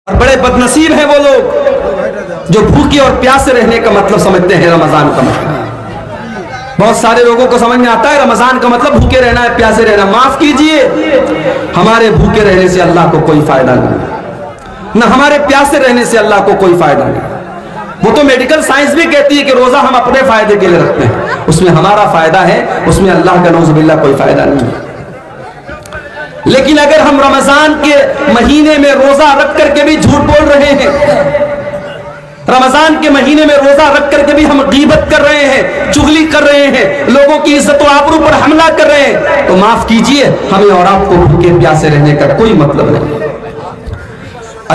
اور بڑے بدنصیب ہیں وہ لوگ جو بھوکے اور پیاسے رہنے کا مطلب سمجھتے ہیں رمضان کا مطلب۔ بہت سارے لوگوں کو سمجھ میں آتا ہے رمضان کا مطلب بھوکے رہنا ہے، پیاسے رہنا۔ معاف کیجئے، ہمارے بھوکے رہنے سے اللہ کو کوئی فائدہ نہیں، نہ ہمارے پیاسے رہنے سے اللہ کو کوئی فائدہ نہیں۔ وہ تو میڈیکل سائنس بھی کہتی ہے کہ روزہ ہم اپنے فائدے کے لیے رکھتے ہیں، اس میں ہمارا فائدہ ہے، اس میں اللہ کا نعوذ باللہ کوئی فائدہ نہیں ہے۔ لیکن اگر ہم رمضان کے مہینے میں روزہ رکھ کر کے بھی جھوٹ بول رہے ہیں، رمضان کے مہینے میں روزہ رکھ کر کے بھی ہم غیبت کر رہے ہیں، چغلی کر رہے ہیں، لوگوں کی عزت و آبرو پر حملہ کر رہے ہیں، تو معاف کیجئے، ہمیں اور آپ کو بھوکے پیاسے رہنے کا کوئی مطلب نہیں۔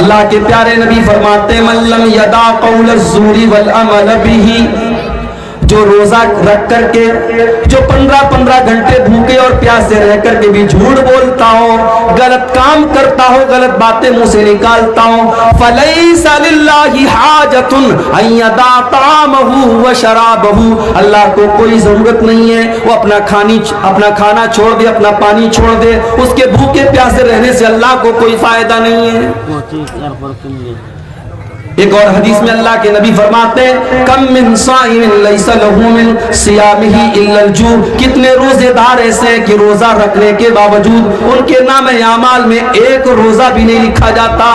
اللہ کے پیارے نبی فرماتے ہیں من لم یدع قول الزور والعمل به، جو روزہ رکھ کر کے، جو 15 گھنٹے بھوکے اور پیاسے رہ کر کے بھی جھوٹ بولتا ہو، غلط کام کرتا ہو، غلط باتیں منہ سے نکالتا ہو، فلیس للہ حاجۃ ان یدع طعامہ وشرابہ، اللہ کو کوئی ضرورت نہیں ہے وہ اپنا کھانا چھوڑ دے، اپنا پانی چھوڑ دے، اس کے بھوکے پیاسے رہنے سے اللہ کو کوئی فائدہ نہیں ہے۔ ایک اور حدیث میں اللہ کے نبی فرماتے ہیں کم من صائم لیس له من صیامہ الا الجوع، کتنے روزے دار ایسے ہیں کہ روزہ رکھنے کے باوجود ان کے نام اعمال میں ایک روزہ بھی نہیں لکھا جاتا،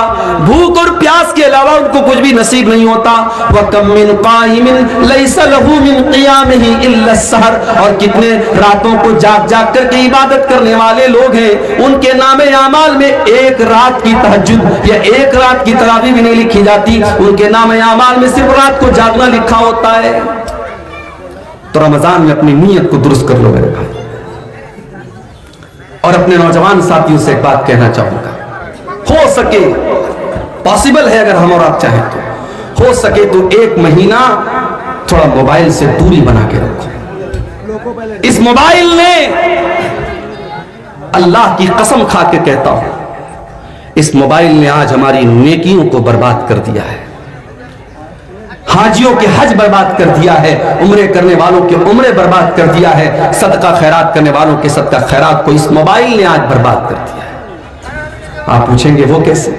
بھوک اور پیاس کے علاوہ ان کو کچھ بھی نصیب نہیں ہوتا۔ وکم من قائم لیس له من قیامہ الا السحر، اور کتنے راتوں کو جاگ جاگ کر کے عبادت کرنے والے لوگ ہیں، ان کے نام اعمال میں ایک رات کی تہجد یا ایک رات کی تراویح بھی نہیں لکھی جاتی، ان کے نام اعمال میں صرف رات کو جاگنا لکھا ہوتا ہے۔ تو رمضان میں اپنی نیت کو درست کر لو میرے بھائی، اور اپنے نوجوان ساتھیوں سے ایک بات کہنا چاہوں گا، ہو سکے، پاسبل ہے اگر ہم اور آپ چاہیں تو، ہو سکے تو ایک مہینہ تھوڑا موبائل سے دوری بنا کے رکھو۔ اس موبائل نے، اللہ کی قسم کھا کے کہتا ہوں، اس موبائل نے آج ہماری نیکیوں کو برباد کر دیا ہے، حاجیوں کے حج برباد کر دیا ہے، عمرے کرنے والوں کے عمرے برباد کر دیا ہے، صدقہ خیرات کرنے والوں کے صدقہ خیرات کو اس موبائل نے آج برباد کر دیا ہے۔ آپ پوچھیں گے وہ کیسے؟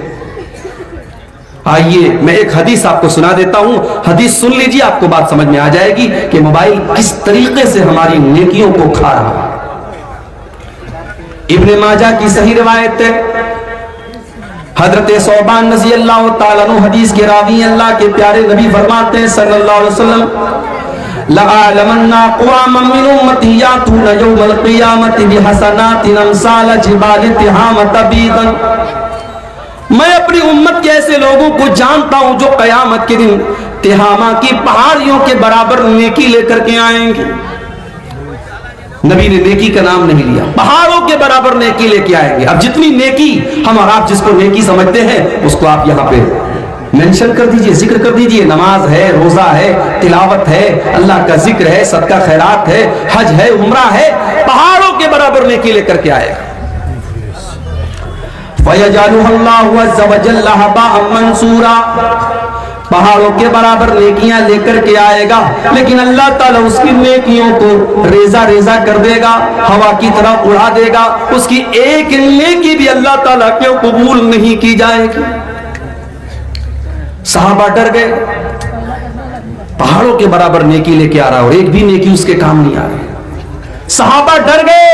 آئیے میں ایک حدیث آپ کو سنا دیتا ہوں، حدیث سن لیجیے، آپ کو بات سمجھ میں آ جائے گی کہ موبائل کس طریقے سے ہماری نیکیوں کو کھا رہا ہے۔ ابن ماجہ کی صحیح روایت ہے، حضرت ثوبان رضی اللہ تعالیٰ عنہ حدیث کے راوی، اللہ کے پیارے نبی فرماتے ہیں صلی اللہ علیہ وسلم لَأَعْلَمَنَّ أَقْوَامًا مِّنْ أُمَّتِي يَأْتُونَ يَوْمَ الْقِيَامَةِ بِحَسَنَاتٍ أَمْثَالَ جِبَالِ تِہَامَةَ بِيضًا، میں اپنی امت کے ایسے لوگوں کو جانتا ہوں جو قیامت کے دن تہامہ کی پہاڑیوں کے برابر نیکی لے کر کے آئیں گے۔ نبی نے نیکی کا نام نہیں لیا، پہاڑوں کے برابر نیکی لے کے آئیں گے۔ اب جتنی نیکی ہم اور آپ جس کو نیکی سمجھتے ہیں اس کو آپ یہاں پہ مینشن کر دیجئے، ذکر کر دیجئے، نماز ہے، روزہ ہے، تلاوت ہے، اللہ کا ذکر ہے، صدقہ خیرات ہے، حج ہے، عمرہ ہے، پہاڑوں کے برابر نیکی لے کر کے آئے گا۔ وَيَجْعَلُهُ اللَّهُ عَزَّ وَجَلَّ هَبَاءً مَنْثُورًا، پہاڑوں کے برابر نیکیاں لے کر کے آئے گا، لیکن اللہ تعالیٰ اس کی نیکیوں کو ریزہ ریزہ کر دے گا، ہوا کی طرح اڑا دے گا، اس کی ایک نیکی بھی اللہ تعالیٰ کے قبول نہیں کی جائے گی۔ صحابہ ڈر گئے، پہاڑوں کے برابر نیکی لے کے آ رہا اور ایک بھی نیکی اس کے کام نہیں آ رہی۔ صحابہ ڈر گئے،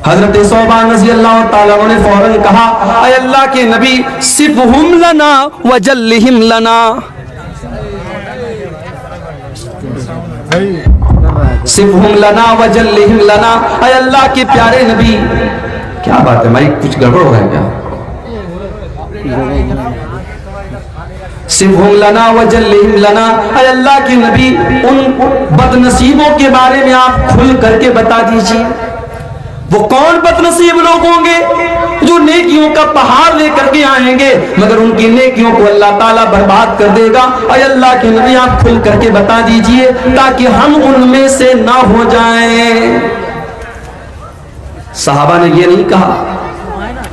حضرت ثوبان رضی اللہ تعالیٰ نے فوراً کہا اے اللہ کے نبی صفہم لنا وجلہم لنا، صفہم لنا وجلہم لنا، اے اللہ کے پیارے نبی، کیا بات ہے مائک کچھ گڑبڑ ہو رہا ہے کیا؟ صفہم لنا وجلہم لنا، اے اللہ کے نبی ان بد نصیبوں کے بارے میں آپ کھل کر کے بتا دیجئے، وہ کون بد نصیب لوگ ہوں گے جو نیکیوں کا پہاڑ لے کر کے آئیں گے مگر ان کی نیکیوں کو اللہ تعالیٰ برباد کر دے گا۔ اے اللہ کے نبی آپ کھل کر کے بتا دیجئے تاکہ ہم ان میں سے نہ ہو جائیں۔ صحابہ نے یہ نہیں کہا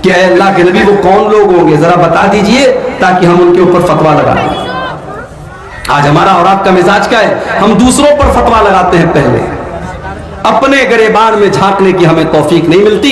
کہ اے اللہ کے نبی وہ کون لوگ ہوں گے، ذرا بتا دیجئے تاکہ ہم ان کے اوپر فتویٰ لگا دیں۔ آج ہمارا اور آپ کا مزاج کیا ہے، ہم دوسروں پر فتویٰ لگاتے ہیں، پہلے اپنے گریبان میں جھانکنے کی ہمیں توفیق نہیں ملتی،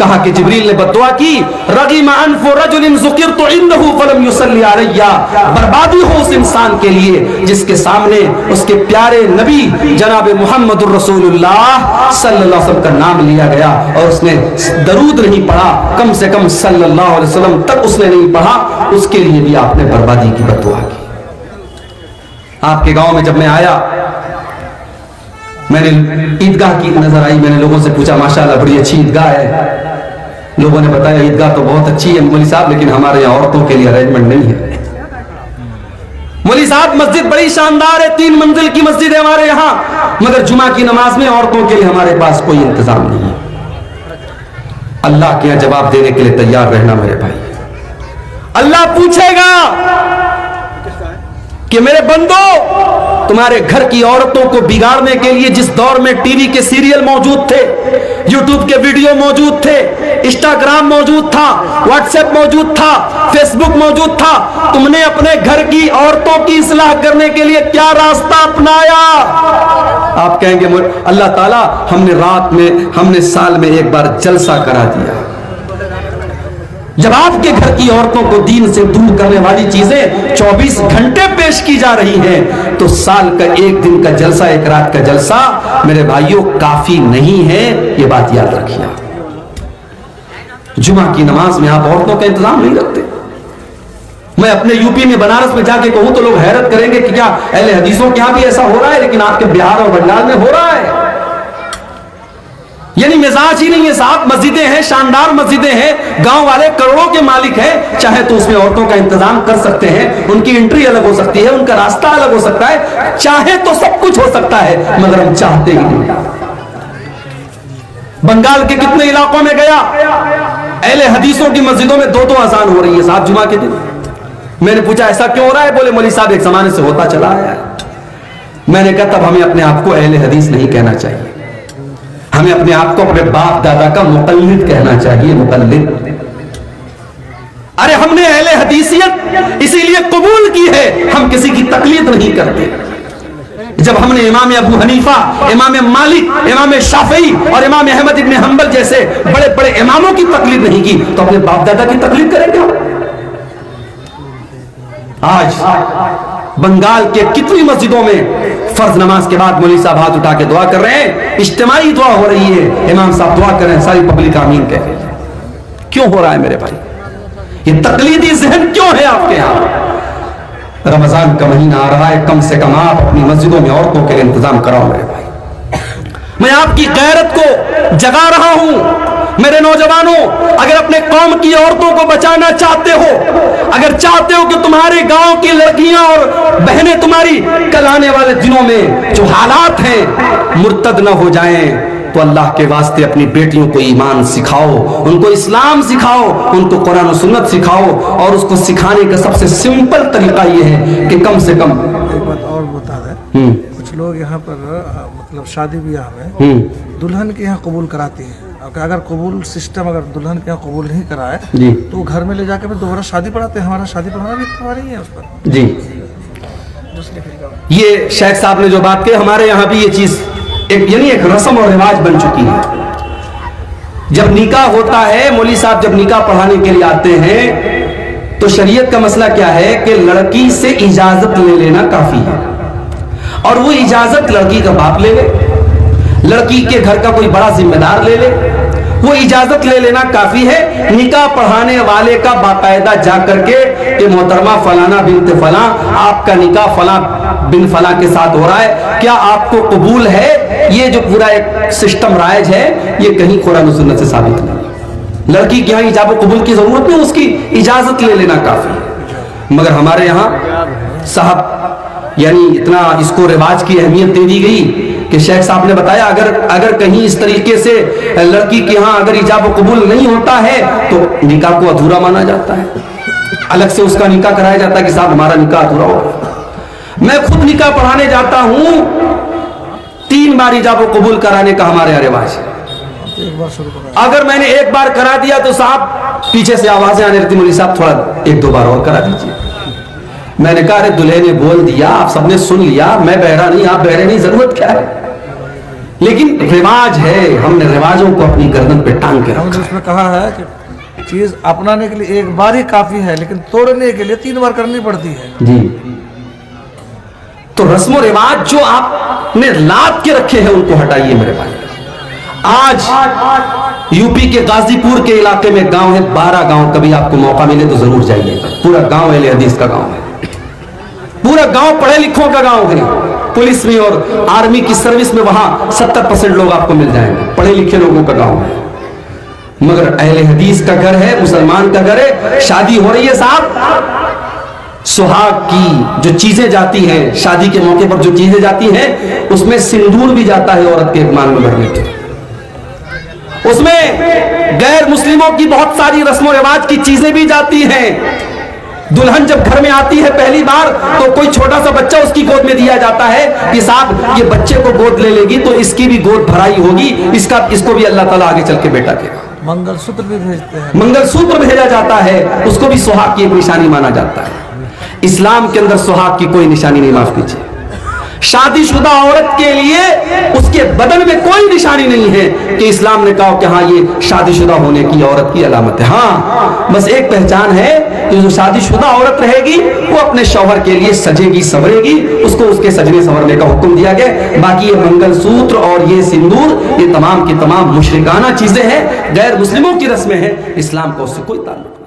کہا کہ جبریل نے بددعا کی رغم انف رجل ذکرت عنده فلم يصلي علي، بربادی ہو اس انسان کے لیے جس کے سامنے اس کے پیارے نبی جناب محمد الرسول اللہ صلی اللہ علیہ وسلم کا نام لیا گیا اور اس نے درود نہیں پڑھا، کم سے کم صلی اللہ علیہ وسلم تک اس نے نہیں پڑھا، اس کے لیے بھی آپ نے بربادی کی بددعا کی۔ آپ کے گاؤں میں جب میں آیا، میں نے عیدگاہ کی نظر آئی، میں نے لوگوں سے پوچھا ماشاءاللہ بڑی اچھی عیدگاہ ہے، لوگوں نے بتایا عیدگاہ تو بہت اچھی ہے مولوی صاحب، لیکن ہمارے یہاں عورتوں کے لیے ارینجمنٹ نہیں ہے۔ مولوی صاحب مسجد بڑی شاندار ہے، 3 منزل کی مسجد ہے ہمارے یہاں، مگر جمعہ کی نماز میں عورتوں کے لیے ہمارے پاس کوئی انتظام نہیں ہے۔ اللہ کے یہاں جواب دینے کے لیے تیار رہنا میرے بھائی۔ اللہ پوچھے گا کہ میرے بندو تمہارے گھر کی عورتوں کو بگاڑنے کے لیے جس دور میں ٹی وی کے سیریل موجود تھے، یوٹیوب کے ویڈیو موجود تھے، انسٹاگرام موجود تھا، واٹس ایپ موجود تھا، فیس بک موجود تھا، تم نے اپنے گھر کی عورتوں کی اصلاح کرنے کے لیے کیا راستہ اپنایا؟ آپ کہیں گے اللہ تعالیٰ ہم نے سال میں ایک بار جلسہ کرا دیا۔ جب آپ کے گھر کی عورتوں کو دین سے دور کرنے والی چیزیں 24 گھنٹے پیش کی جا رہی ہیں تو سال کا 1 دن کا جلسہ، 1 رات کا جلسہ میرے بھائیوں کافی نہیں ہے، یہ بات یاد رکھیے۔ جمعہ کی نماز میں آپ عورتوں کا انتظام نہیں رکھتے۔ میں اپنے یو پی میں بنارس میں جا کے کہوں تو لوگ حیرت کریں گے کہ کیا اہل حدیثوں کے ہاں بھی ایسا ہو رہا ہے، لیکن آپ کے بہار اور بنگال میں ہو رہا ہے۔ یعنی مزاج ہی نہیں ہے صاحب، مسجدیں ہیں، شاندار مسجدیں ہیں، گاؤں والے کروڑوں کے مالک ہیں، چاہے تو اس میں عورتوں کا انتظام کر سکتے ہیں، ان کی انٹری الگ ہو سکتی ہے، ان کا راستہ الگ ہو سکتا ہے، چاہے تو سب کچھ ہو سکتا ہے، مگر ہم چاہتے ہی نہیں۔ بنگال کے کتنے علاقوں میں گیا، اہل حدیثوں کی مسجدوں میں 2 اذان ہو رہی ہے صاحب جمعہ کے دن۔ میں نے پوچھا ایسا کیوں ہو رہا ہے؟ بولے مولوی صاحب ایک زمانے سے ہوتا چلا آیا ہے۔ میں نے کہا تب ہمیں اپنے آپ کو اہل حدیث نہیں کہنا چاہیے، ہمیں اپنے آپ کو اپنے باپ دادا کا مقلد کہنا چاہیے، مقلد۔ ارے ہم نے اہل حدیثیت اسی لیے قبول کی ہے، ہم کسی کی تقلید نہیں کرتے۔ جب ہم نے امام ابو حنیفہ، امام مالک، امام شافعی اور امام احمد ابن حنبل جیسے بڑے بڑے اماموں کی تقلید نہیں کی تو اپنے باپ دادا کی تقلید کریں گے؟ آج بنگال کے کتنی مسجدوں میں فرض نماز کے بعد مولوی صاحب ہاتھ اٹھا کے دعا کر رہے ہیں، اجتماعی دعا ہو رہی ہے، امام صاحب دعا کر رہے ہیں، ساری پبلک آمین کہہ رہی ہے۔ کیوں ہو رہا ہے میرے بھائی؟ یہ تقلیدی ذہن کیوں ہے آپ کے یہاں؟ رمضان کا مہینہ آ رہا ہے، کم سے کم آپ اپنی مسجدوں میں عورتوں کے لیے انتظام کراؤ میرے بھائی۔ میں آپ کی غیرت کو جگا رہا ہوں۔ میرے نوجوانوں، اگر اپنے قوم کی عورتوں کو بچانا چاہتے ہو، اگر چاہتے ہو کہ تمہارے گاؤں کی لڑکیاں اور بہنیں تمہاری کل آنے والے دنوں میں جو حالات ہیں مرتد نہ ہو جائیں، تو اللہ کے واسطے اپنی بیٹیوں کو ایمان سکھاؤ، ان کو اسلام سکھاؤ، ان کو قرآن و سنت سکھاؤ، اور اس کو سکھانے کا سب سے سمپل طریقہ یہ ہے کہ کم سے کم ایک بات اور بتا دیں، کچھ لوگ یہاں پر مطلب شادی بیاہ میں دلہن کے یہاں قبول کراتی ہیں، اگر قبول سسٹم اگر دلہن کے یہاں قبول نہیں کرائے تو گھر میں لے جا کے دوبارہ شادی پڑھاتے ہیں۔ ہمارا شادی پڑھانا بھی ہمارا ہی ہے اس پر۔ جی یہ شیخ صاحب نے جو بات کی، ہمارے یہاں بھی یہ چیز یعنی ایک رسم اور رواج بن چکی ہے۔ جب نکاح ہوتا ہے، مولوی صاحب جب نکاح پڑھانے کے لیے آتے ہیں تو شریعت کا مسئلہ کیا ہے کہ لڑکی سے اجازت لے لینا کافی ہے، اور وہ اجازت لڑکی کا باپ لے لے، لڑکی کے گھر کا کوئی بڑا ذمہ دار لے لے، وہ اجازت لے لینا کافی ہے۔ نکاح پڑھانے والے کا باقاعدہ جا کر کے کہ محترمہ فلانا بنت فلاں، آپ کا نکاح فلاں بن فلاں کے ساتھ ہو رہا ہے، کیا آپ کو قبول ہے؟ یہ جو پورا ایک سسٹم رائج ہے، یہ کہیں قرآن و سنت سے ثابت نہیں۔ لڑکی کے یہاں ایجاب و قبول کی ضرورت نہیں، اس کی اجازت لے لینا کافی ہے۔ مگر ہمارے یہاں صاحب یعنی اتنا اس کو رواج کی اہمیت دے دی گئی کہ شیخ صاحب نے بتایا اگر کہیں اس طریقے سے لڑکی کے ہاں اگر ایجاب و قبول نہیں ہوتا ہے تو نکاح کو ادھورا مانا جاتا ہے، الگ سے اس کا نکاح کرایا جاتا ہے کہ صاحب ہمارا نکاح ادھورا ہو۔ میں خود نکاح پڑھانے جاتا ہوں، 3 بار ایجاب و قبول کرانے کا ہمارے یہاں رواج ہے۔ اگر میں نے 1 بار کرا دیا تو صاحب پیچھے سے آوازیں آنے رہتی، مولوی صاحب تھوڑا 1-2 بار اور کرا دیجیے۔ میں نے کہا ارے دلہے نے بول دیا، آپ سب نے سن لیا، میں بہرا نہیں، آپ بہرے نہیں، ضرورت کیا ہے؟ لیکن رواج ہے, ہم نے رواجوں کو اپنی گردن پہ ٹانگ کے ہم نے رکھا اس میں کہا ہے کہ چیز اپنانے کے لیے ایک بار ہی کافی ہے, لیکن توڑنے کے لیے 3 بار کرنی پڑتی ہے. جی. تو رسم و رواج جو آپ نے لاد کے رکھے ہیں ان کو ہٹائیے میرے بھائی. آج یو پی کے غازی پور کے علاقے میں گاؤں ہے 12 گاؤں, کبھی آپ کو موقع ملے تو ضرور جائیے. پورا گاؤں اہل حدیث کا گاؤں ہے, پورا گاؤں پڑھے لکھوں کا گاؤں ہے. پولیس میں اور آرمی کی سروس میں وہاں 70% لوگ آپ کو مل جائیں گے, پڑھے لکھے لوگوں کا گاؤں ہے. مگر اہل حدیث کا گھر ہے, مسلمان کا گھر ہے, شادی ہو رہی ہے صاحب, سہاگ کی جو چیزیں جاتی ہیں شادی کے موقع پر, جو چیزیں جاتی ہیں اس میں سندور بھی جاتا ہے عورت کے مانگ میں بھرنے کے, اس میں غیر مسلموں کی بہت ساری رسم و رواج کی چیزیں بھی جاتی ہیں. دلہن جب گھر میں آتی ہے پہلی بار تو کوئی چھوٹا سا بچہ اس کی گود میں دیا جاتا ہے کہ صاحب یہ بچے کو گود لے لے گی تو اس کی بھی گود بھرائی ہوگی, اس کو بھی اللہ تعالیٰ آگے چل کے بیٹا دے گا. منگل سوتر بھی بھیجتے ہیں, منگل سوتر بھیجا جاتا ہے, اس کو بھی سہاگ کی ایک نشانی مانا جاتا ہے. اسلام کے اندر سہاگ کی کوئی نشانی نہیں. معاف کیجیے, شادی شدہ عورت کے لیے اس کے بدن میں کوئی نشانی نہیں ہے کہ اسلام نے کہا کہ ہاں یہ شادی شدہ ہونے کی عورت کی علامت ہے. ہاں بس ایک پہچان ہے کہ جو شادی شدہ عورت رہے گی وہ اپنے شوہر کے لیے سجے گی سنورے گی, اس کو اس کے سجنے سنورنے کا حکم دیا گیا. باقی یہ منگل سوتر اور یہ سندور یہ تمام کی تمام مشرکانہ چیزیں ہیں, غیر مسلموں کی رسمیں ہیں, اسلام کو اس سے کوئی تعلق نہیں.